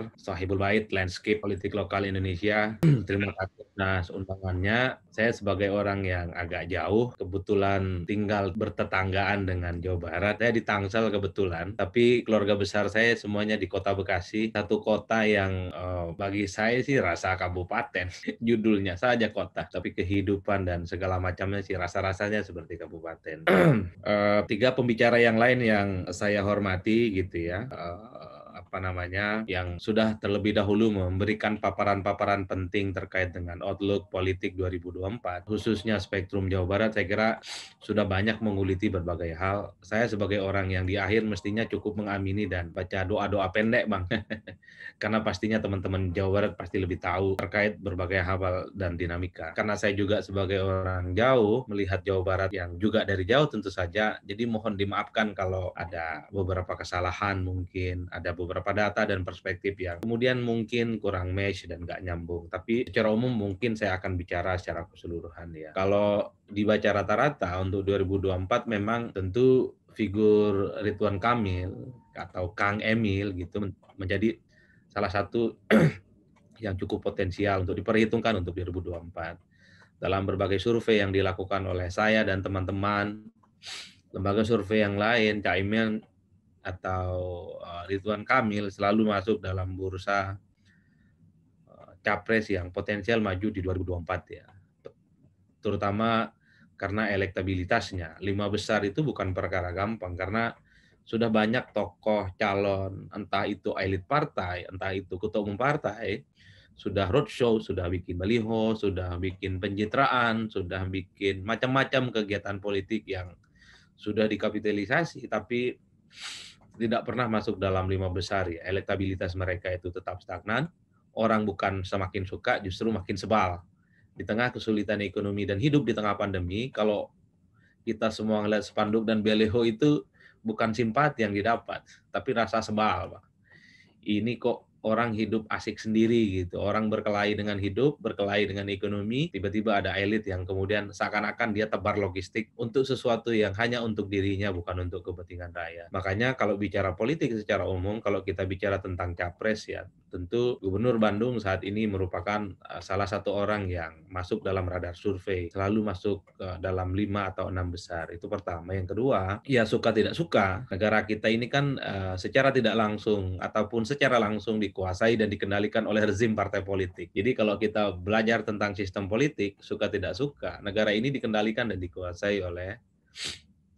Akbar, Sohibul Bait, Landscape Politik Lokal Indonesia. Terima kasih atas undangannya. Saya sebagai orang yang agak jauh, kebetulan tinggal bertetanggaan dengan Jawa Barat. Saya di Tangsel kebetulan, tapi keluarga besar saya semuanya di Kota Bekasi. Satu kota yang bagi saya sih rasa kabupaten. Judulnya saja kota, tapi kehidupan dan segala macamnya sih rasa-rasanya seperti kabupaten. Tiga pembicara yang lain yang saya hormati gitu ya, yang sudah terlebih dahulu memberikan paparan-paparan penting terkait dengan outlook politik 2024, khususnya spektrum Jawa Barat, saya kira sudah banyak menguliti berbagai hal. Saya sebagai orang yang di akhir mestinya cukup mengamini dan baca doa-doa pendek, Bang. Karena pastinya teman-teman Jawa Barat pasti lebih tahu terkait berbagai hal dan dinamika. Karena saya juga sebagai orang jauh, melihat Jawa Barat yang juga dari jauh tentu saja, jadi mohon dimaafkan kalau ada beberapa kesalahan mungkin, ada beberapa data dan perspektif yang kemudian mungkin kurang match dan nggak nyambung. Tapi secara umum mungkin saya akan bicara secara keseluruhan ya. Kalau dibaca rata-rata untuk 2024 memang tentu figur Ridwan Kamil atau Kang Emil gitu menjadi salah satu yang cukup potensial untuk diperhitungkan untuk 2024. Dalam berbagai survei yang dilakukan oleh saya dan teman-teman, lembaga survei yang lain, Caimin atau Ridwan Kamil selalu masuk dalam bursa capres yang potensial maju di 2024 ya. Terutama karena elektabilitasnya. 5 besar itu bukan perkara gampang karena sudah banyak tokoh calon, entah itu elit partai, entah itu ketua umum partai, sudah roadshow, sudah bikin baliho, sudah bikin pencitraan, sudah bikin macam-macam kegiatan politik yang sudah dikapitalisasi, tapi tidak pernah masuk dalam 5 besar ya. Elektabilitas mereka itu tetap stagnan, orang bukan semakin suka, justru makin sebal. Di tengah kesulitan ekonomi dan hidup di tengah pandemi, kalau kita semua ngeliat spanduk dan baliho itu bukan simpati yang didapat, tapi rasa sebal, Pak. Ini kok orang hidup asik sendiri gitu. Orang berkelahi dengan hidup, berkelahi dengan ekonomi, tiba-tiba ada elit yang kemudian seakan-akan dia tebar logistik untuk sesuatu yang hanya untuk dirinya, bukan untuk kepentingan rakyat. Makanya kalau bicara politik secara umum, kalau kita bicara tentang capres ya, tentu Gubernur Bandung saat ini merupakan salah satu orang yang masuk dalam radar survei, selalu masuk dalam 5 atau 6 besar. Itu pertama. Yang kedua, ya suka tidak suka, negara kita ini kan secara tidak langsung ataupun secara langsung dikuasai dan dikendalikan oleh rezim partai politik. Jadi kalau kita belajar tentang sistem politik, suka tidak suka, negara ini dikendalikan dan dikuasai oleh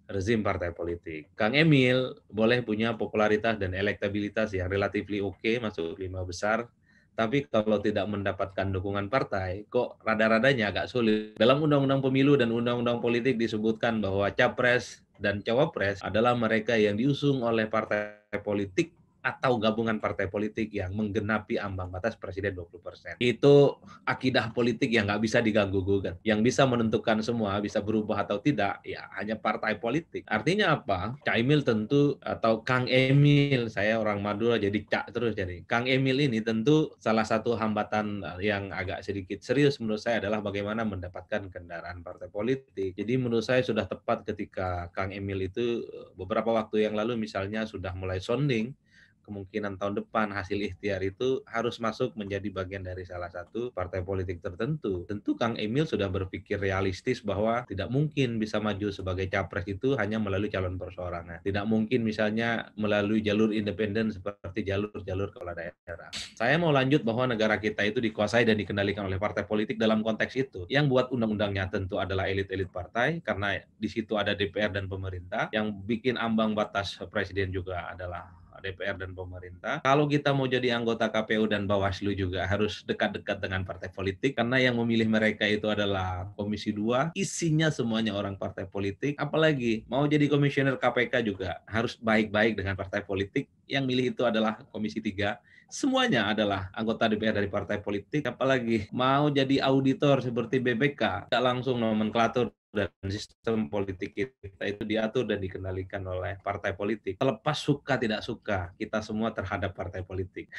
rezim partai politik. Kang Emil boleh punya popularitas dan elektabilitas yang relatifly oke, masuk 5 besar, tapi kalau tidak mendapatkan dukungan partai, kok rada-radanya agak sulit. Dalam Undang-Undang Pemilu dan Undang-Undang Politik disebutkan bahwa capres dan cawapres adalah mereka yang diusung oleh partai politik atau gabungan partai politik yang menggenapi ambang batas presiden 20%. Itu akidah politik yang nggak bisa diganggu-gugat. Yang bisa menentukan semua, bisa berubah atau tidak, ya hanya partai politik. Artinya apa? Caimil tentu, atau Kang Emil, saya orang Madura jadi Cak terus jadi. Kang Emil ini tentu salah satu hambatan yang agak sedikit serius menurut saya adalah bagaimana mendapatkan kendaraan partai politik. Jadi menurut saya sudah tepat ketika Kang Emil itu beberapa waktu yang lalu misalnya sudah mulai sounding kemungkinan tahun depan hasil ikhtiar itu harus masuk menjadi bagian dari salah satu partai politik tertentu. Tentu Kang Emil sudah berpikir realistis bahwa tidak mungkin bisa maju sebagai capres itu hanya melalui calon perseorangan. Tidak mungkin misalnya melalui jalur independen seperti jalur-jalur kepala daerah. Saya mau lanjut bahwa negara kita itu dikuasai dan dikendalikan oleh partai politik dalam konteks itu. Yang buat undang-undangnya tentu adalah elit-elit partai, karena di situ ada DPR dan pemerintah. Yang bikin ambang batas presiden juga adalah DPR dan pemerintah. Kalau kita mau jadi anggota KPU dan Bawaslu juga harus dekat-dekat dengan partai politik, karena yang memilih mereka itu adalah Komisi 2, isinya semuanya orang partai politik. Apalagi mau jadi komisioner KPK juga harus baik-baik dengan partai politik. Yang milih itu adalah Komisi 3. Semuanya adalah anggota DPR dari partai politik. Apalagi mau jadi auditor seperti BPK, tidak langsung nomenklatur dan sistem politik kita itu diatur dan dikendalikan oleh partai politik. Terlepas suka tidak suka kita semua terhadap partai politik.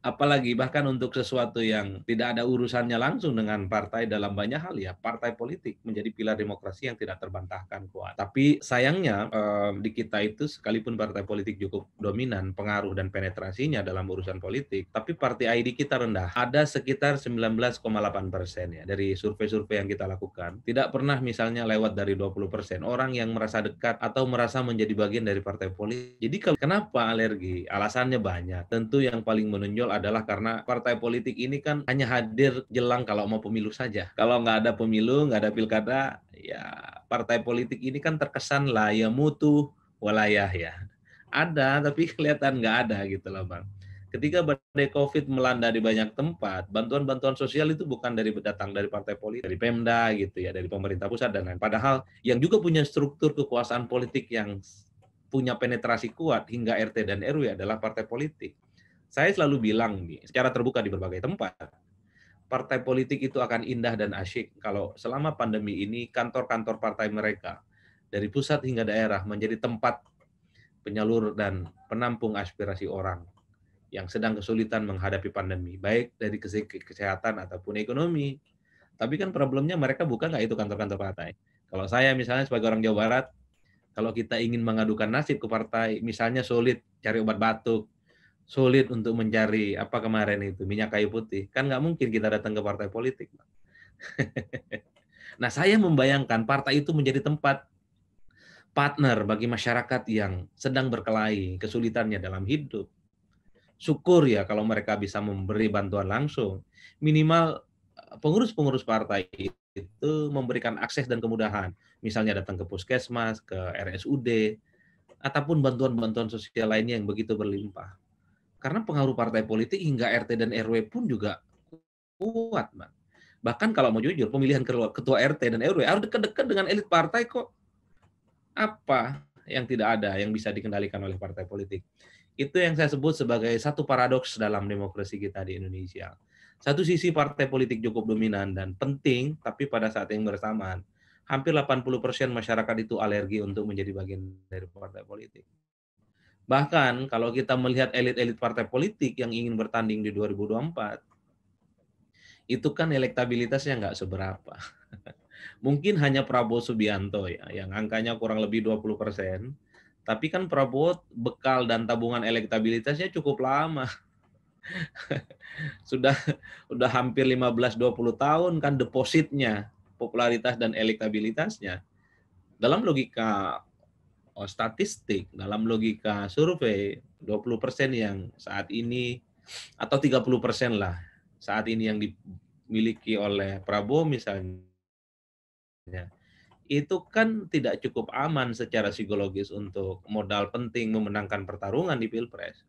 Apalagi bahkan untuk sesuatu yang tidak ada urusannya langsung dengan partai dalam banyak hal ya, partai politik menjadi pilar demokrasi yang tidak terbantahkan kuat. Tapi sayangnya di kita itu sekalipun partai politik cukup dominan pengaruh dan penetrasinya dalam urusan politik, tapi party ID kita rendah. Ada sekitar 19,8% ya dari survei-survei yang kita lakukan. Tidak pernah misalnya lewat dari 20% orang yang merasa dekat atau merasa menjadi bagian dari partai politik. Jadi kenapa alergi? Alasannya banyak. Tentu yang paling menonjol adalah karena partai politik ini kan hanya hadir jelang kalau mau pemilu saja. Kalau nggak ada pemilu, nggak ada pilkada, ya partai politik ini kan terkesan lah ya mutu walayah ya. Ada, tapi kelihatan nggak ada gitu loh Bang. Ketika badai COVID melanda di banyak tempat, bantuan-bantuan sosial itu bukan datang dari partai politik, dari Pemda gitu ya, dari pemerintah pusat dan lain. Padahal yang juga punya struktur kekuasaan politik yang punya penetrasi kuat hingga RT dan RW adalah partai politik. Saya selalu bilang nih, secara terbuka di berbagai tempat, partai politik itu akan indah dan asyik kalau selama pandemi ini kantor-kantor partai mereka dari pusat hingga daerah menjadi tempat penyalur dan penampung aspirasi orang yang sedang kesulitan menghadapi pandemi, baik dari kesehatan ataupun ekonomi. Tapi kan problemnya mereka buka nggak itu kantor-kantor partai. Kalau saya misalnya sebagai orang Jawa Barat, kalau kita ingin mengadukan nasib ke partai, misalnya sulit cari obat batuk, sulit untuk mencari apa kemarin itu minyak kayu putih, kan nggak mungkin kita datang ke partai politik. Nah, saya membayangkan partai itu menjadi tempat partner bagi masyarakat yang sedang berkelahi kesulitannya dalam hidup. Syukur ya kalau mereka bisa memberi bantuan langsung. Minimal pengurus-pengurus partai itu memberikan akses dan kemudahan. Misalnya datang ke puskesmas, ke RSUD, ataupun bantuan-bantuan sosial lainnya yang begitu berlimpah. Karena pengaruh partai politik hingga RT dan RW pun juga kuat, Bang. Bahkan kalau mau jujur, pemilihan ketua RT dan RW harus dekat-dekat dengan elit partai kok. Apa yang tidak ada yang bisa dikendalikan oleh partai politik? Itu yang saya sebut sebagai satu paradoks dalam demokrasi kita di Indonesia. Satu sisi partai politik cukup dominan dan penting, tapi pada saat yang bersamaan, hampir 80% masyarakat itu alergi untuk menjadi bagian dari partai politik. Bahkan kalau kita melihat elit-elit partai politik yang ingin bertanding di 2024, itu kan elektabilitasnya nggak seberapa. Mungkin hanya Prabowo Subianto ya, yang angkanya kurang lebih 20%. Tapi kan Prabowo bekal dan tabungan elektabilitasnya cukup lama. Sudah hampir 15-20 tahun kan depositnya, popularitas dan elektabilitasnya. Dalam logika statistik, dalam logika survei, 20% yang saat ini, atau 30% lah, saat ini yang dimiliki oleh Prabowo misalnya, itu kan tidak cukup aman secara psikologis untuk modal penting memenangkan pertarungan di Pilpres.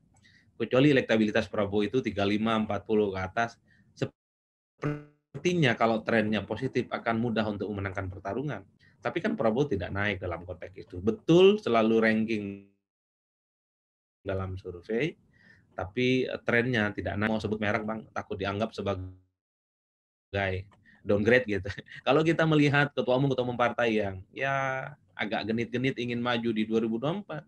Kecuali elektabilitas Prabowo itu 35-40 ke atas, sepertinya kalau trennya positif akan mudah untuk memenangkan pertarungan. Tapi kan Prabowo tidak naik dalam konteks itu. Betul selalu ranking dalam survei, tapi trennya tidak naik. Mau sebut merek Bang, takut dianggap sebagai downgrade gitu. Kalau kita melihat ketua umum partai yang ya agak genit-genit ingin maju di 2024,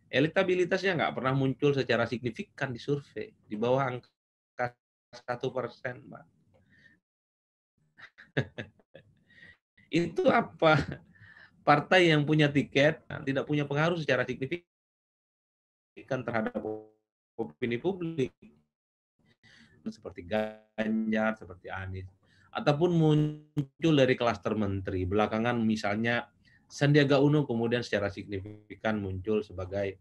elektabilitasnya nggak pernah muncul secara signifikan di survei, di bawah angka 1%, Mbak. Itu apa? Partai yang punya tiket tidak punya pengaruh secara signifikan terhadap opini publik, seperti Ganjar, seperti Anies, ataupun muncul dari klaster menteri. Belakangan misalnya Sandiaga Uno kemudian secara signifikan muncul sebagai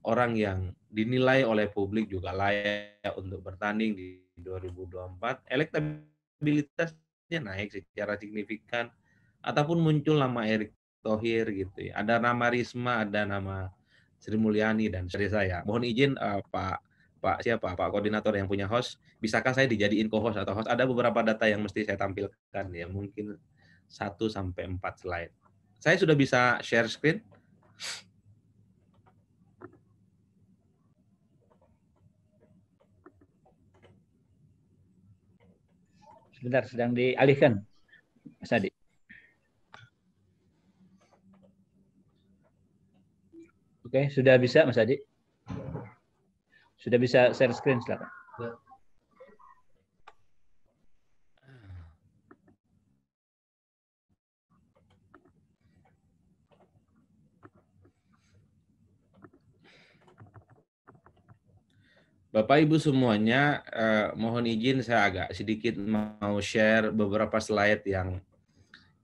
orang yang dinilai oleh publik juga layak untuk bertanding di 2024, elektabilitasnya naik secara signifikan, ataupun muncul nama Erick Thohir gitu ya. Ada nama Risma, ada nama Sri Mulyani dan dari saya. Mohon izin Pak koordinator yang punya host, bisakah saya dijadiin co-host atau host? Ada beberapa data yang mesti saya tampilkan ya, mungkin 1-4 slide. Saya sudah bisa share screen. Sebentar, sedang dialihkan, Mas Adi. Oke, sudah bisa Mas Adi? Sudah bisa share screen, silakan. Bapak Ibu semuanya, mohon izin saya agak sedikit mau share beberapa slide yang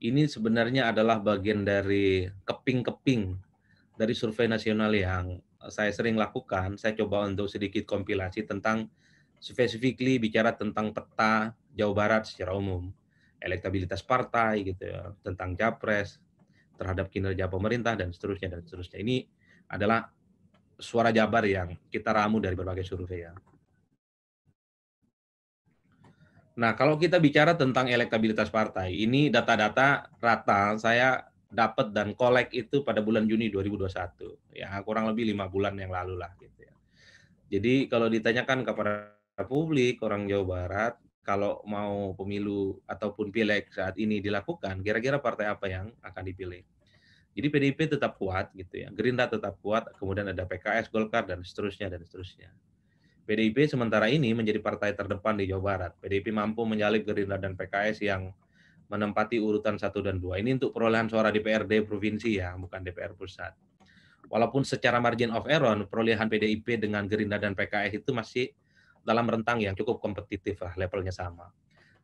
ini sebenarnya adalah bagian dari keping-keping dari survei nasional yang saya sering lakukan. Saya coba untuk sedikit kompilasi tentang specifically bicara tentang peta Jawa Barat secara umum, elektabilitas partai gitu ya, tentang capres, terhadap kinerja pemerintah dan seterusnya dan seterusnya. Ini adalah suara Jabar yang kita ramu dari berbagai survei ya. Nah, kalau kita bicara tentang elektabilitas partai, ini data-data rata saya dapat dan kolek itu pada bulan Juni 2021. Ya, kurang lebih 5 bulan yang lalu lah gitu ya. Jadi kalau ditanyakan kepada publik orang Jawa Barat, kalau mau pemilu ataupun pileg saat ini dilakukan, kira-kira partai apa yang akan dipilih? Jadi PDIP tetap kuat gitu ya, Gerindra tetap kuat, kemudian ada PKS, Golkar dan seterusnya dan seterusnya. PDIP sementara ini menjadi partai terdepan di Jawa Barat. PDIP mampu menyalip Gerindra dan PKS yang menempati urutan 1 dan 2. Ini untuk perolehan suara DPRD provinsi ya, bukan DPR pusat. Walaupun secara margin of error, perolehan PDIP dengan Gerindra dan PKS itu masih dalam rentang yang cukup kompetitif lah, levelnya sama.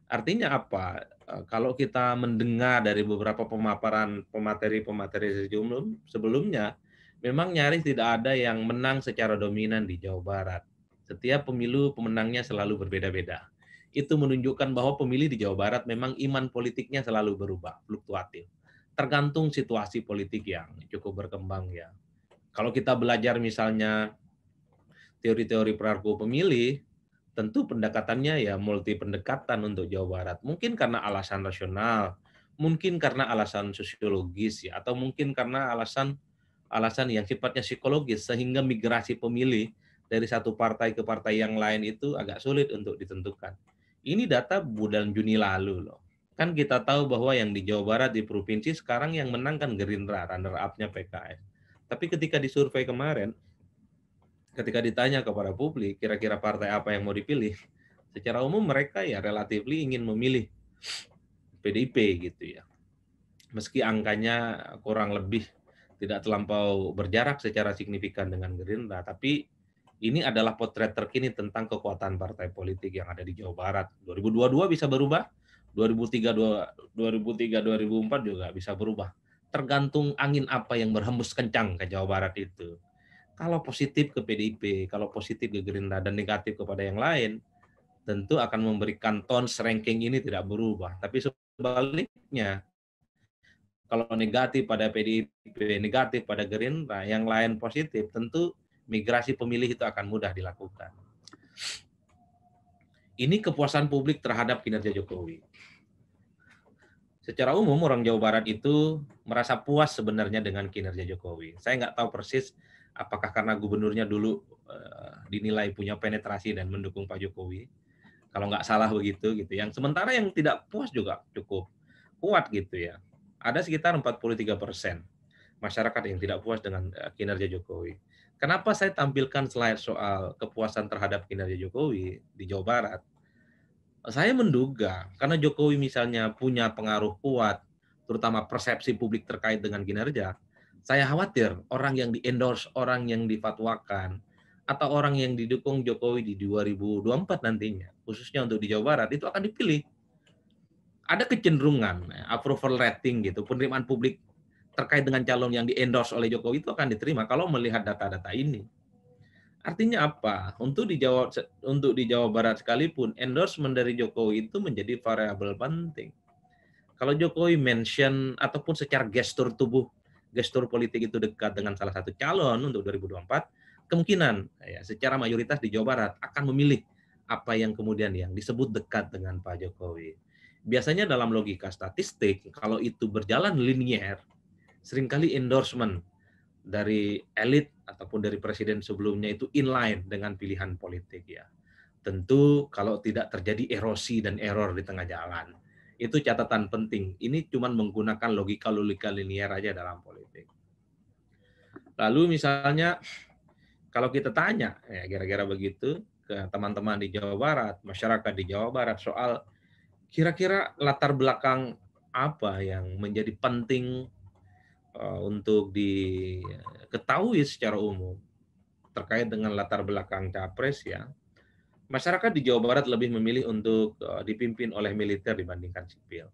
Artinya apa? Kalau kita mendengar dari beberapa pemaparan pemateri-pemateri sebelumnya, memang nyaris tidak ada yang menang secara dominan di Jawa Barat. Setiap pemilu pemenangnya selalu berbeda-beda. Itu menunjukkan bahwa pemilih di Jawa Barat memang iman politiknya selalu berubah, fluktuatif. Tergantung situasi politik yang cukup berkembang ya. Kalau kita belajar misalnya teori-teori perilaku pemilih, tentu pendekatannya ya multi pendekatan untuk Jawa Barat. Mungkin karena alasan rasional, mungkin karena alasan sosiologis ya, atau mungkin karena alasan yang sifatnya psikologis sehingga migrasi pemilih dari satu partai ke partai yang lain itu agak sulit untuk ditentukan. Ini data bulan Juni lalu loh. Kan kita tahu bahwa yang di Jawa Barat di provinsi sekarang yang menang kan Gerindra, runner up-nya PKS. Tapi ketika disurvei kemarin, ketika ditanya kepada publik kira-kira partai apa yang mau dipilih, secara umum mereka ya relatif ingin memilih PDIP gitu ya. Meski angkanya kurang lebih tidak terlampau berjarak secara signifikan dengan Gerindra, tapi ini adalah potret terkini tentang kekuatan partai politik yang ada di Jawa Barat. 2022 bisa berubah, 2003-2004 juga bisa berubah. Tergantung angin apa yang berhembus kencang ke Jawa Barat itu. Kalau positif ke PDIP, kalau positif ke Gerindra dan negatif kepada yang lain, tentu akan memberikan tone ranking ini tidak berubah. Tapi sebaliknya, kalau negatif pada PDIP, negatif pada Gerindra, yang lain positif, tentu migrasi pemilih itu akan mudah dilakukan. Ini kepuasan publik terhadap kinerja Jokowi. Secara umum orang Jawa Barat itu merasa puas sebenarnya dengan kinerja Jokowi. Saya nggak tahu persis apakah karena gubernurnya dulu dinilai punya penetrasi dan mendukung Pak Jokowi. Kalau nggak salah begitu gitu. Yang sementara yang tidak puas juga cukup kuat gitu ya. Ada sekitar 43% masyarakat yang tidak puas dengan kinerja Jokowi. Kenapa saya tampilkan slide soal kepuasan terhadap kinerja Jokowi di Jawa Barat? Saya menduga karena Jokowi misalnya punya pengaruh kuat, terutama persepsi publik terkait dengan kinerja, saya khawatir orang yang di-endorse, orang yang difatwakan, atau orang yang didukung Jokowi di 2024 nantinya, khususnya untuk di Jawa Barat, itu akan dipilih. Ada kecenderungan approval rating gitu, penerimaan publik terkait dengan calon yang di-endorse oleh Jokowi itu akan diterima kalau melihat data-data ini. Artinya apa? Untuk di Jawa Barat sekalipun endorsement dari Jokowi itu menjadi variabel penting. Kalau Jokowi mention ataupun secara gestur tubuh, gestur politik itu dekat dengan salah satu calon untuk 2024, kemungkinan ya secara mayoritas di Jawa Barat akan memilih apa yang kemudian yang disebut dekat dengan Pak Jokowi. Biasanya dalam logika statistik, kalau itu berjalan linier, seringkali endorsement dari elit ataupun dari presiden sebelumnya itu inline dengan pilihan politik ya. Tentu kalau tidak terjadi erosi dan error di tengah jalan. Itu catatan penting. Ini cuma menggunakan logika linier aja dalam politik. Lalu misalnya kalau kita tanya, ya kira-kira begitu ke teman-teman di Jawa Barat, masyarakat di Jawa Barat soal kira-kira latar belakang apa yang menjadi penting untuk diketahui secara umum terkait dengan latar belakang capres ya. Masyarakat di Jawa Barat lebih memilih untuk dipimpin oleh militer dibandingkan sipil.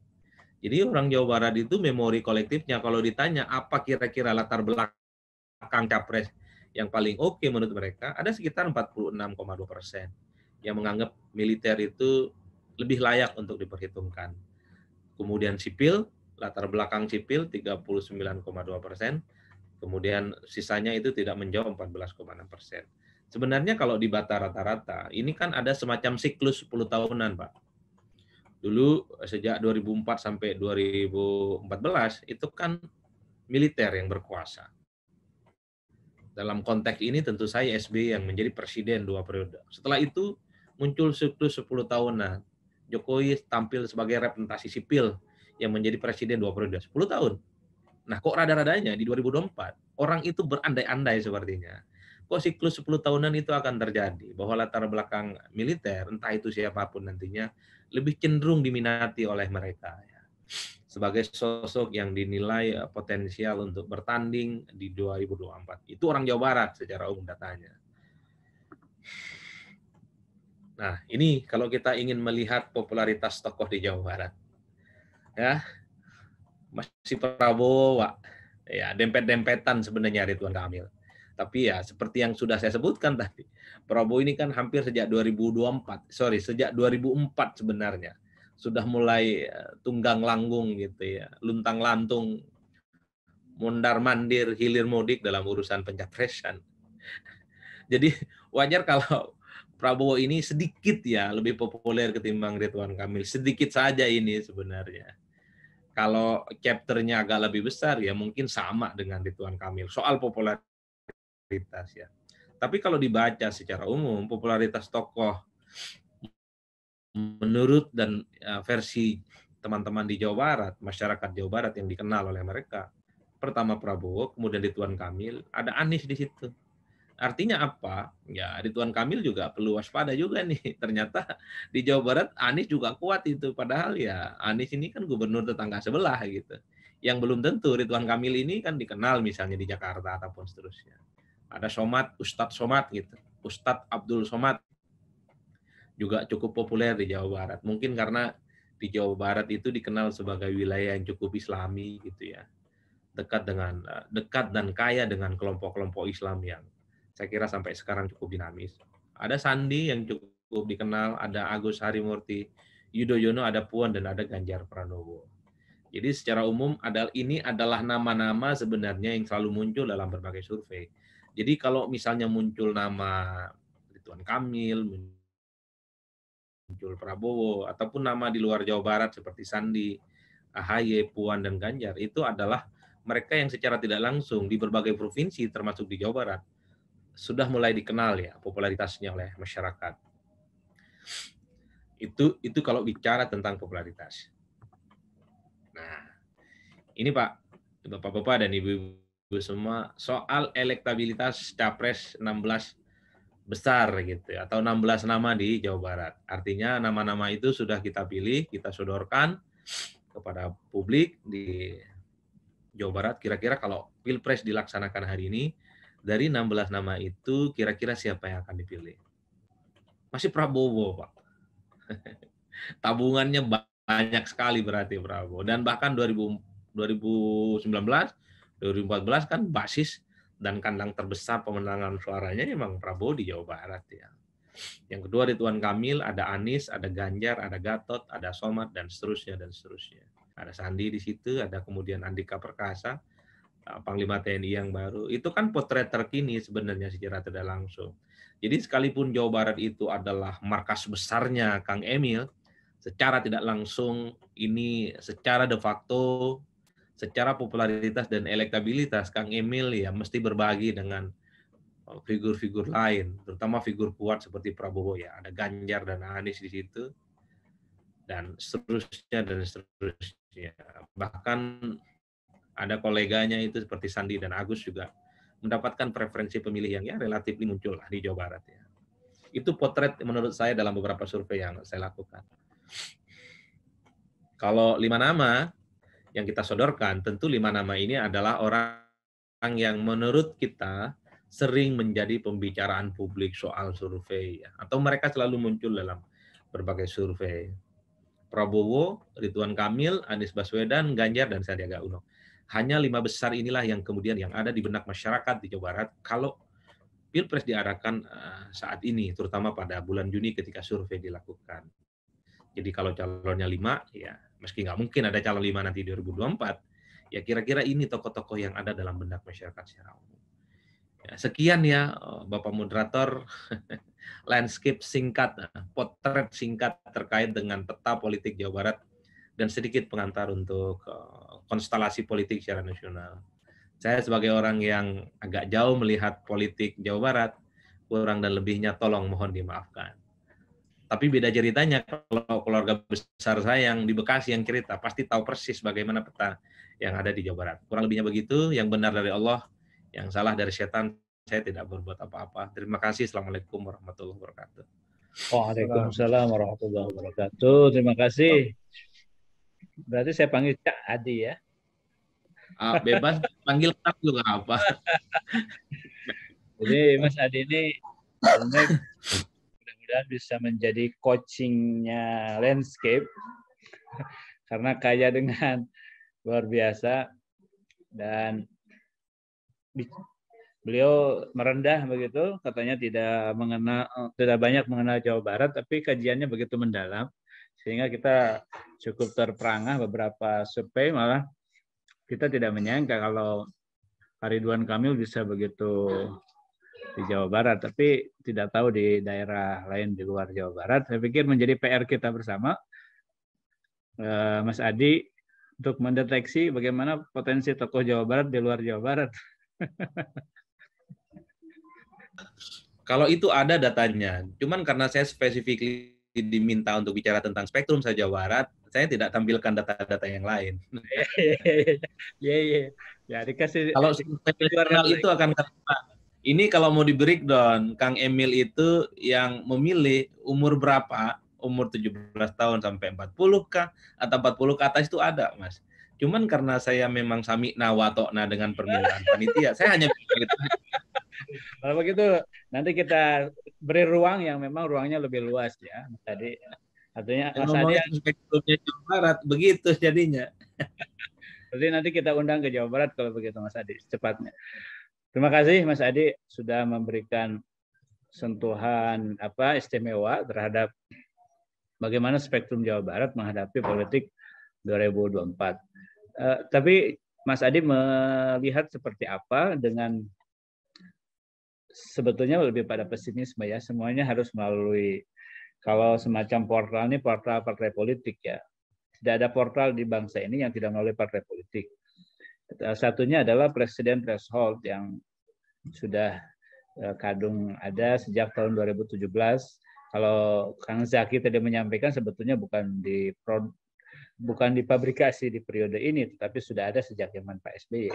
Jadi orang Jawa Barat itu memori kolektifnya kalau ditanya apa kira-kira latar belakang capres yang paling oke menurut mereka, ada sekitar 46,2% yang menganggap militer itu lebih layak untuk diperhitungkan. Kemudian sipil, latar belakang sipil 39,2%, kemudian sisanya itu tidak menjawab 14,6%. Sebenarnya kalau di Bata rata-rata, ini kan ada semacam siklus 10 tahunan, Pak. Dulu sejak 2004 sampai 2014 itu kan militer yang berkuasa. Dalam konteks ini tentu saya SBY yang menjadi presiden 2 periode. Setelah itu muncul siklus 10 tahunan. Jokowi tampil sebagai representasi sipil yang menjadi presiden 2 periode, 10 tahun. Nah, kok rada-radanya di 2024 orang itu berandai-andai sepertinya. Kok siklus 10 tahunan itu akan terjadi bahwa latar belakang militer entah itu siapapun nantinya lebih cenderung diminati oleh mereka ya. Sebagai sosok yang dinilai potensial untuk bertanding di 2024. Itu orang Jawa Barat secara umum datanya. Nah, ini kalau kita ingin melihat popularitas tokoh di Jawa Barat. Ya, masih Prabowo, Pak. Ya, dempet-dempetan sebenarnya Ridwan Kamil. Tapi ya seperti yang sudah saya sebutkan tadi, Prabowo ini kan hampir sejak 2004 sebenarnya sudah mulai tunggang langgung gitu ya, luntang lantung, mondar mandir, hilir mudik dalam urusan pencapresan. Jadi wajar kalau Prabowo ini sedikit ya lebih populer ketimbang Ridwan Kamil, sedikit saja ini sebenarnya. Kalau chapternya agak lebih besar ya mungkin sama dengan Ridwan Kamil soal popularitas ya. Tapi kalau dibaca secara umum popularitas tokoh menurut dan versi teman-teman di Jawa Barat, masyarakat Jawa Barat yang dikenal oleh mereka, pertama Prabowo, kemudian Ridwan Kamil, ada Anies di situ. Artinya apa? Ya Ridwan Kamil juga perlu waspada juga nih. Ternyata di Jawa Barat Anies juga kuat itu. Padahal ya Anies ini kan gubernur tetangga sebelah gitu. Yang belum tentu Ridwan Kamil ini kan dikenal misalnya di Jakarta ataupun seterusnya. Ada Somad, Ustadz Somad gitu. Ustadz Abdul Somad juga cukup populer di Jawa Barat. Mungkin karena di Jawa Barat itu dikenal sebagai wilayah yang cukup Islami gitu ya. Dekat dan kaya dengan kelompok-kelompok Islam yang saya kira sampai sekarang cukup dinamis. Ada Sandi yang cukup dikenal, ada Agus Harimurti Yudhoyono, ada Puan, dan ada Ganjar Pranowo. Jadi secara umum ini adalah nama-nama sebenarnya yang selalu muncul dalam berbagai survei. Jadi kalau misalnya muncul nama Ridwan Kamil, muncul Prabowo, ataupun nama di luar Jawa Barat seperti Sandi, AHY, Puan, dan Ganjar, itu adalah mereka yang secara tidak langsung di berbagai provinsi termasuk di Jawa Barat sudah mulai dikenal ya popularitasnya oleh masyarakat. Itu kalau bicara tentang popularitas. Nah, ini Pak, Bapak-bapak dan Ibu-ibu semua, soal elektabilitas Capres 16 besar gitu ya, atau 16 nama di Jawa Barat. Artinya nama-nama itu sudah kita pilih, kita sodorkan kepada publik di Jawa Barat. Kira-kira kalau Pilpres dilaksanakan hari ini, dari 16 nama itu kira-kira siapa yang akan dipilih? Masih Prabowo, Pak. Tabungannya banyak sekali berarti Prabowo. Dan bahkan 2019, 2014 kan basis dan kandang terbesar pemenangan suaranya memang Prabowo di Jawa Barat ya. Yang kedua Ridwan Kamil, ada Anies, ada Ganjar, ada Gatot, ada Somad, dan seterusnya, dan seterusnya. Ada Sandi di situ, ada kemudian Andika Perkasa, Panglima TNI yang baru. Itu kan potret terkini sebenarnya secara tidak langsung. Jadi sekalipun Jawa Barat itu adalah markas besarnya Kang Emil, secara tidak langsung ini secara de facto, secara popularitas dan elektabilitas Kang Emil ya mesti berbagi dengan figur-figur lain, terutama figur kuat seperti Prabowo ya, ada Ganjar dan Anies di situ, dan seterusnya dan seterusnya. Bahkan ada koleganya itu seperti Sandi dan Agus juga mendapatkan preferensi pemilih yang ya relatif muncul lah di Jawa Barat ya. Itu potret menurut saya dalam beberapa survei yang saya lakukan. Kalau 5 nama yang kita sodorkan, tentu 5 nama ini adalah orang yang menurut kita sering menjadi pembicaraan publik soal survei ya. Atau mereka selalu muncul dalam berbagai survei. Prabowo, Ridwan Kamil, Anies Baswedan, Ganjar, dan Sandiaga Uno. Hanya 5 besar inilah yang kemudian yang ada di benak masyarakat di Jawa Barat kalau Pilpres diarahkan saat ini, terutama pada bulan Juni ketika survei dilakukan. Jadi kalau calonnya 5, ya meski nggak mungkin ada calon 5 nanti 2024, ya kira-kira ini tokoh-tokoh yang ada dalam benak masyarakat secara umum. Ya, sekian ya Bapak Moderator, landscape singkat, potret singkat terkait dengan peta politik Jawa Barat dan sedikit pengantar untuk konstelasi politik secara nasional. Saya sebagai orang yang agak jauh melihat politik Jawa Barat, kurang dan lebihnya tolong mohon dimaafkan. Tapi beda ceritanya kalau keluarga besar saya yang di Bekasi yang cerita, pasti tahu persis bagaimana peta yang ada di Jawa Barat. Kurang lebihnya begitu, yang benar dari Allah, yang salah dari setan, saya tidak berbuat apa-apa. Terima kasih. Assalamualaikum warahmatullahi wabarakatuh. Waalaikumsalam warahmatullahi wabarakatuh. Terima kasih. Berarti saya panggil Cak Adi ya. Bebas panggil Kak juga apa. Jadi Mas Adi ini mudah-mudahan bisa menjadi coachingnya landscape karena kaya dengan luar biasa dan beliau merendah begitu, katanya tidak banyak mengenal Jawa Barat, tapi kajiannya begitu mendalam sehingga kita cukup terperangah beberapa survei, malah kita tidak menyangka kalau Pak Ridwan Kamil bisa begitu di Jawa Barat, tapi tidak tahu di daerah lain di luar Jawa Barat. Saya pikir menjadi PR kita bersama, Mas Adi, untuk mendeteksi bagaimana potensi tokoh Jawa Barat di luar Jawa Barat. Kalau itu ada datanya, cuman karena saya spesifik diminta untuk bicara tentang spektrum saja Jawa Barat, saya tidak tampilkan data-data yang lain. Iya. Ya, dikasih. Kalau nasional itu akan kata, ini kalau mau di breakdown, Kang Emil itu yang memilih umur berapa, umur 17 tahun sampai 40 kah, atau 40 ke atas itu ada, Mas. Cuman karena saya memang sami'na wa ta'na dengan permintaan panitia, saya hanya gitu. Kalau begitu nanti kita beri ruang yang memang ruangnya lebih luas ya, Mas Adi. Artinya Mas Adi spektrumnya Jawa Barat begitu jadinya. Jadi nanti kita undang ke Jawa Barat kalau begitu Mas Adi secepatnya. Terima kasih Mas Adi sudah memberikan sentuhan istimewa terhadap bagaimana spektrum Jawa Barat menghadapi politik 2024. Tapi Mas Adi melihat seperti apa dengan sebetulnya lebih pada pesimisme ya, semuanya harus melalui kalau semacam portal ini portal partai politik ya. Tidak ada portal di bangsa ini yang tidak melalui partai politik. Satunya adalah presiden threshold yang sudah kadung ada sejak tahun 2017. Kalau Kang Zaki tadi menyampaikan sebetulnya bukan dipabrikasi di periode ini, tetapi sudah ada sejak zaman Pak SBY.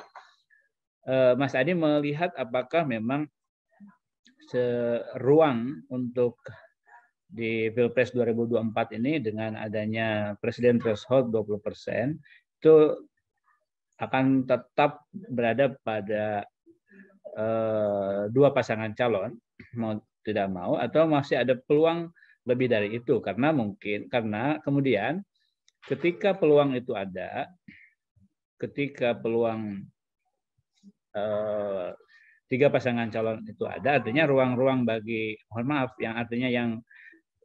Mas Adi melihat apakah memang ruang untuk di Pilpres 2024 ini dengan adanya presiden threshold 20% itu akan tetap berada pada dua pasangan calon, mau tidak mau, atau masih ada peluang lebih dari itu, karena kemudian ketika peluang itu ada, ketika peluang tiga pasangan calon itu ada, artinya ruang-ruang bagi, mohon maaf, yang artinya yang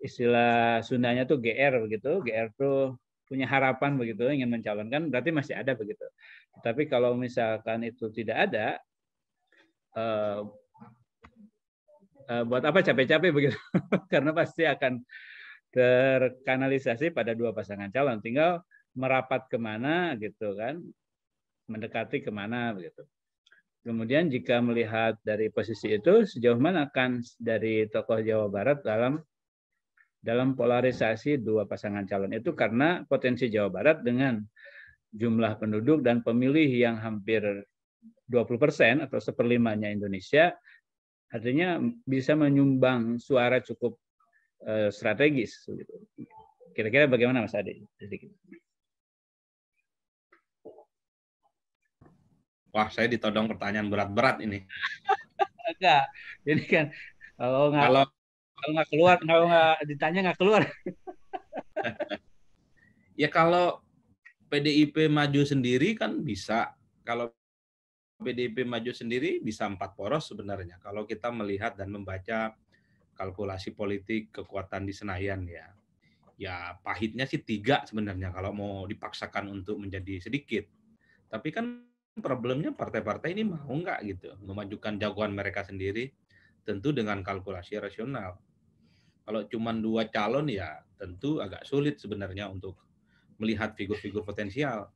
istilah Sundanya tuh GR begitu, GR tuh punya harapan begitu, ingin mencalonkan, berarti masih ada begitu. Tapi kalau misalkan itu tidak ada, buat apa capek-capek begitu? Karena pasti akan terkanalisasi pada dua pasangan calon, tinggal merapat kemana gitu kan, mendekati kemana begitu. Kemudian jika melihat dari posisi itu, sejauh mana akan dari tokoh Jawa Barat dalam polarisasi dua pasangan calon itu, karena potensi Jawa Barat dengan jumlah penduduk dan pemilih yang hampir 20% atau 1/5-nya Indonesia, artinya bisa menyumbang suara cukup strategis. Kira-kira bagaimana Mas Ade? Wah, saya ditodong pertanyaan berat-berat ini. Enggak, ini kan kalau Kalau nggak keluar, kalau nggak ditanya nggak keluar. ya kalau PDIP maju sendiri kan bisa. Kalau PDIP maju sendiri bisa 4 poros sebenarnya. Kalau kita melihat dan membaca kalkulasi politik kekuatan di Senayan ya. Ya pahitnya sih 3 sebenarnya kalau mau dipaksakan untuk menjadi sedikit. Tapi kan problemnya partai-partai ini mau nggak gitu memajukan jagoan mereka sendiri, tentu dengan kalkulasi rasional. Kalau cuma 2 calon ya tentu agak sulit sebenarnya untuk melihat figur-figur potensial.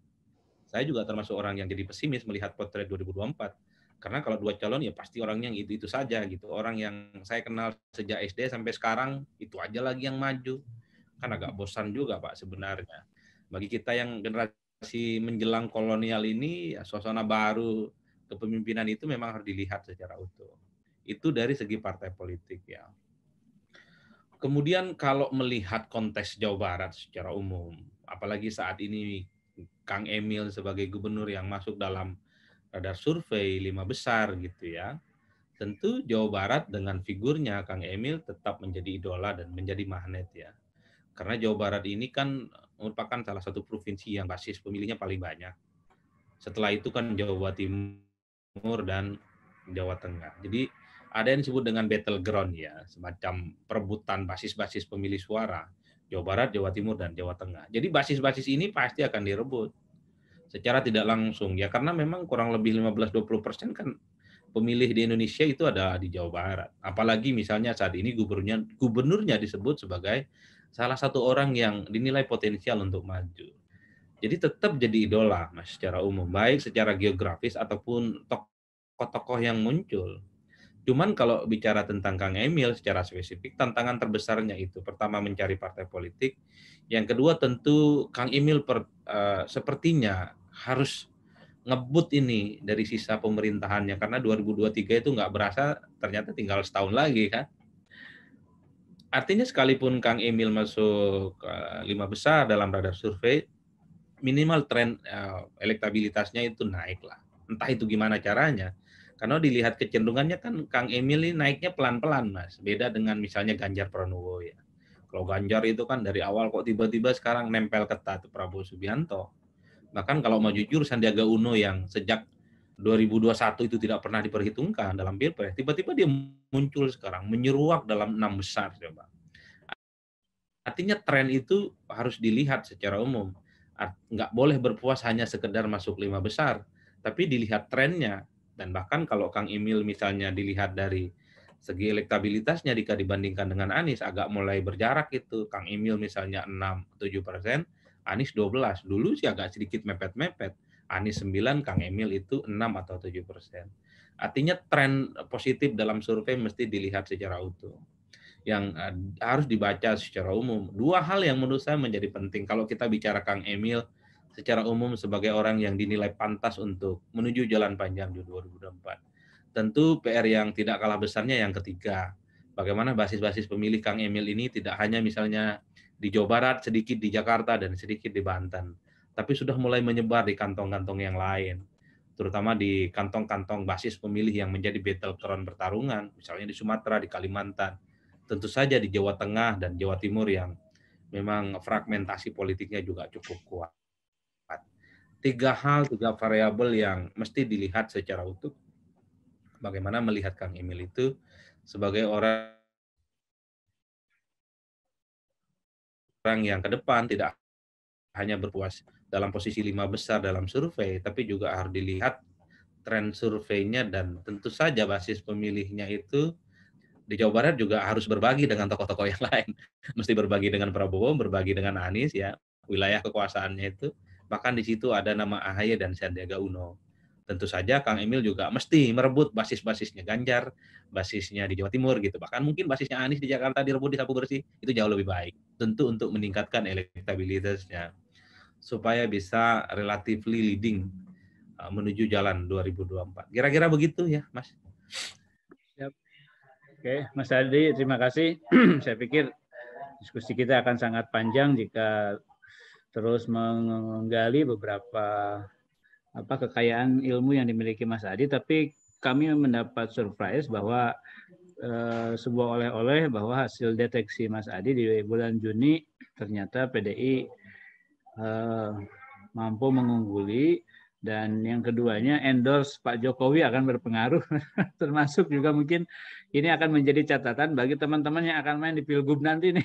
Saya juga termasuk orang yang jadi pesimis melihat potret 2024. Karena kalau 2 calon ya pasti orangnya yang itu-itu saja gitu. Orang yang saya kenal sejak SD sampai sekarang itu aja lagi yang maju. Kan agak bosan juga Pak sebenarnya. Bagi kita yang generasi menjelang kolonial ini, ya, suasana baru kepemimpinan itu memang harus dilihat secara utuh. Itu dari segi partai politik ya. Kemudian kalau melihat konteks Jawa Barat secara umum, apalagi saat ini Kang Emil sebagai gubernur yang masuk dalam radar survei 5 besar gitu ya, tentu Jawa Barat dengan figurnya Kang Emil tetap menjadi idola dan menjadi magnet ya. Karena Jawa Barat ini kan merupakan salah satu provinsi yang basis pemilihnya paling banyak. Setelah itu kan Jawa Timur dan Jawa Tengah. Jadi ada yang disebut dengan battleground ya, semacam perebutan basis-basis pemilih suara. Jawa Barat, Jawa Timur, dan Jawa Tengah. Jadi basis-basis ini pasti akan direbut secara tidak langsung ya, karena memang kurang lebih 15-20% kan pemilih di Indonesia itu ada di Jawa Barat. Apalagi misalnya saat ini gubernurnya disebut sebagai salah satu orang yang dinilai potensial untuk maju. Jadi tetap jadi idola Mas secara umum, baik secara geografis ataupun tokoh-tokoh yang muncul. Cuman kalau bicara tentang Kang Emil secara spesifik, tantangan terbesarnya itu pertama mencari partai politik, yang kedua tentu Kang Emil sepertinya harus ngebut ini dari sisa pemerintahannya, karena 2023 itu nggak berasa ternyata tinggal setahun lagi kan. Artinya sekalipun Kang Emil masuk 5 besar dalam radar survei, minimal tren elektabilitasnya itu naik lah. Entah itu gimana caranya. Karena dilihat kecenderungannya kan Kang Emil ini naiknya pelan-pelan Mas. Beda dengan misalnya Ganjar Pranowo ya. Kalau Ganjar itu kan dari awal kok tiba-tiba sekarang nempel ketat Prabowo Subianto. Bahkan kalau mau jujur Sandiaga Uno yang sejak 2021 itu tidak pernah diperhitungkan dalam Pilpres, tiba-tiba dia muncul sekarang menyeruak dalam 6 besar coba. Artinya tren itu harus dilihat secara umum. Nggak boleh berpuas hanya sekedar masuk 5 besar, tapi dilihat trennya. Dan bahkan kalau Kang Emil misalnya dilihat dari segi elektabilitasnya jika dibandingkan dengan Anies agak mulai berjarak itu. Kang Emil misalnya 6-7%, Anies 12. Dulu sih agak sedikit mepet-mepet. Anies 9, Kang Emil itu 6 atau 7%. Artinya tren positif dalam survei mesti dilihat secara utuh. Yang harus dibaca secara umum. 2 hal yang menurut saya menjadi penting kalau kita bicara Kang Emil secara umum sebagai orang yang dinilai pantas untuk menuju jalan panjang di 2024. Tentu PR yang tidak kalah besarnya yang ketiga. Bagaimana basis-basis pemilih Kang Emil ini tidak hanya misalnya di Jawa Barat, sedikit di Jakarta, dan sedikit di Banten. Tapi sudah mulai menyebar di kantong-kantong yang lain. Terutama di kantong-kantong basis pemilih yang menjadi battleground pertarungan. Misalnya di Sumatera, di Kalimantan. Tentu saja di Jawa Tengah dan Jawa Timur yang memang fragmentasi politiknya juga cukup kuat. 3 hal, 3 variabel yang mesti dilihat secara utuh. Bagaimana melihat Kang Emil itu sebagai orang yang ke depan tidak hanya berpuas dalam posisi 5 besar dalam survei, tapi juga harus dilihat tren surveinya dan tentu saja basis pemilihnya itu di Jawa Barat juga harus berbagi dengan tokoh-tokoh yang lain. Mesti berbagi dengan Prabowo, berbagi dengan Anies ya, wilayah kekuasaannya itu. Bahkan di situ ada nama AHY dan Sandiaga Uno. Tentu saja Kang Emil juga mesti merebut basis-basisnya Ganjar, basisnya di Jawa Timur gitu. Bahkan mungkin basisnya Anies di Jakarta direbut di sapu bersih, itu jauh lebih baik. Tentu untuk meningkatkan elektabilitasnya supaya bisa relatively leading menuju jalan 2024. Kira-kira begitu ya, Mas. Oke, Mas Adi, terima kasih. Saya pikir diskusi kita akan sangat panjang jika terus menggali beberapa kekayaan ilmu yang dimiliki Mas Adi. Tapi kami mendapat surprise bahwa sebuah oleh-oleh bahwa hasil deteksi Mas Adi di bulan Juni ternyata PDI mampu mengungguli. Dan yang keduanya, endorse Pak Jokowi akan berpengaruh, termasuk juga mungkin ini akan menjadi catatan bagi teman-teman yang akan main di Pilgub nanti nih.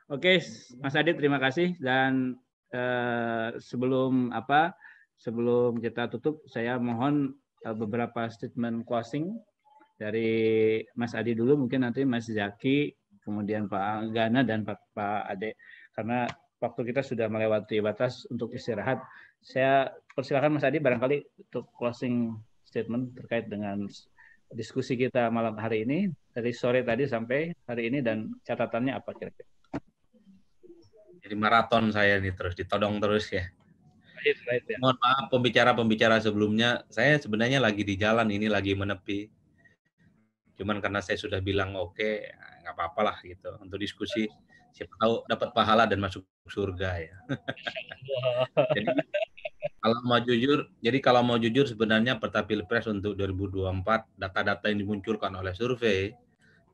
Oke, Mas Adit, terima kasih. Dan sebelum kita tutup, saya mohon beberapa statement closing dari Mas Adi dulu, mungkin nanti Mas Zaki, kemudian Pak Gana dan Pak Ade, karena waktu kita sudah melewati batas untuk istirahat. Saya persilakan Mas Adi barangkali untuk closing statement terkait dengan diskusi kita malam hari ini, dari sore tadi sampai hari ini, dan catatannya apa kira-kira? Jadi maraton saya nih terus, ditodong terus ya. Right, ya. Mohon maaf pembicara-pembicara sebelumnya, saya sebenarnya lagi di jalan ini, lagi menepi. Cuman karena saya sudah bilang oke, nggak apa-apa lah gitu untuk diskusi. Siapa tahu dapat pahala dan masuk surga ya. Jadi kalau mau jujur sebenarnya peta Pilpres untuk 2024 data-data yang dimunculkan oleh survei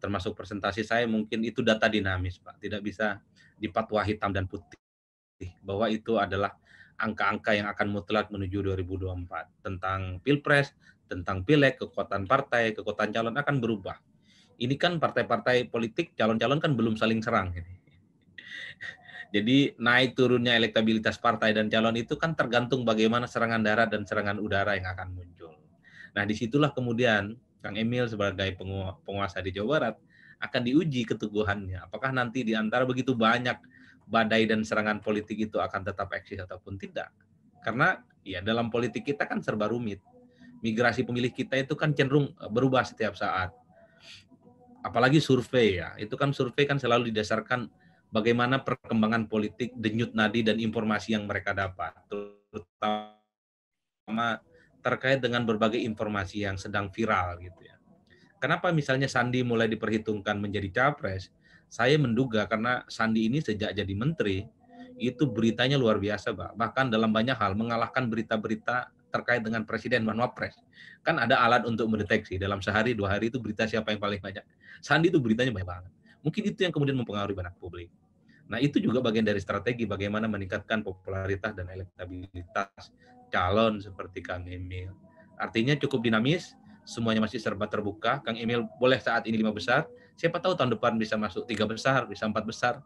termasuk presentasi saya mungkin itu data dinamis, Pak. Tidak bisa dipatwa hitam dan putih bahwa itu adalah angka-angka yang akan mutlak menuju 2024. Tentang Pilpres, tentang Pileg, kekuatan partai, kekuatan calon akan berubah. Ini kan partai-partai politik, calon-calon kan belum saling serang. Jadi naik turunnya elektabilitas partai dan calon itu kan tergantung bagaimana serangan darat dan serangan udara yang akan muncul. Nah disitulah kemudian Kang Emil sebagai penguasa di Jawa Barat akan diuji keteguhannya. Apakah nanti di antara begitu banyak badai dan serangan politik itu akan tetap eksis ataupun tidak. Karena ya dalam politik kita kan serba rumit. Migrasi pemilih kita itu kan cenderung berubah setiap saat. Apalagi survei ya, itu kan survei kan selalu didasarkan bagaimana perkembangan politik, denyut nadi dan informasi yang mereka dapat, terutama terkait dengan berbagai informasi yang sedang viral gitu ya. Kenapa misalnya Sandi mulai diperhitungkan menjadi capres? Saya menduga karena Sandi ini sejak jadi menteri itu beritanya luar biasa, Pak. Bahkan dalam banyak hal mengalahkan berita-berita terkait dengan presiden dan wapres. Kan ada alat untuk mendeteksi dalam sehari 2 hari itu berita siapa yang paling banyak. Sandi itu beritanya banyak banget. Mungkin itu yang kemudian mempengaruhi banyak publik. Nah, itu juga bagian dari strategi bagaimana meningkatkan popularitas dan elektabilitas calon seperti Kang Emil. Artinya cukup dinamis, semuanya masih serba terbuka. Kang Emil boleh saat ini 5 besar, siapa tahu tahun depan bisa masuk 3 besar, bisa 4 besar,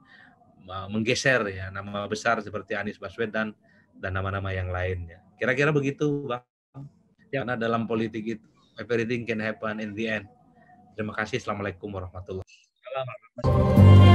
menggeser ya nama besar seperti Anies Baswedan dan nama-nama yang lainnya. Kira-kira begitu, Bang. Ya. Karena dalam politik itu everything can happen in the end. Terima kasih. Assalamualaikum warahmatullahi wabarakatuh.